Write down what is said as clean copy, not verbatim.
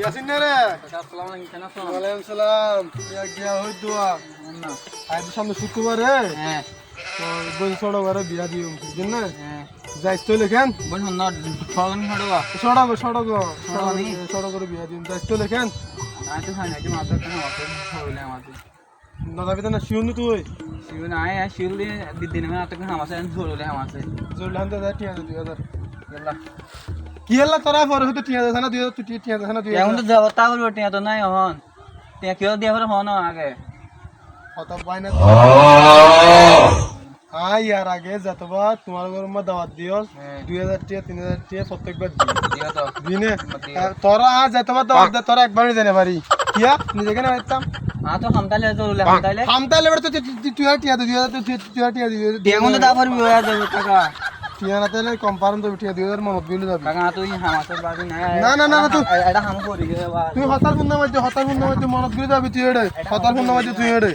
ইয়াসিন রে আসসালামু আলাইকুম কেন আছো? ওয়ালাইকুম সালাম গিয়া হই দোয়া না আজ সামনে শুক্রবার রে হ্যাঁ তো বোন ছোট ঘরে বিয়া দিও বুঝছেন না হ্যাঁ যাইস তো লেখেন বল না ফগন হড়বা সড়ক করে বিয়া দিও যাইস তো লেখেন আই তো খাই না যে মাত্র কেন অত হইলে আমাদের দাদা পিতা না শিউনি তুই শিউ না আয় শিউ দিয়ে দিন মে আত কেন আমাছে ধরলে আমাছে জোর হান দাদা 2000 ইয়াল্লা কি হলা তোরা পরে হতে 2000 না 2000 তুই 2000 না 2000 এখন তো যাব তা করব টিয়া তো নাই হন টিয়া কেউ দিয়া পরে হন আগে কত বাইনা यार आगे जतबा तुम्हारे घर में दावत दियो 2000 टिया 3000 टिया प्रत्येकবার দিয়া তো দিনে তোরা আজ जतबा दावत दे তোরা একবার জানে পারি কিয়া নিজে কেন আইতাম আ তো হামতালে ধরলে হামতালে হামতালে বড় তো তুই টিয়া দিও তুই টিয়া দিও টিয়া কোন দা পারবি হয়ে যাবে টাকা টিয়া না তাহলে কম্পারন তো টিয়া 2000 মনত বিলে যাবে টাকা তুই হামাসের বাড়ি নাই না তুই এটা হাম করি গে বা তুই হতার ফোন নামাইতে মনত বিলে যাবে তুই এড়ে হতার ফোন নামাইতে তুই এড়ে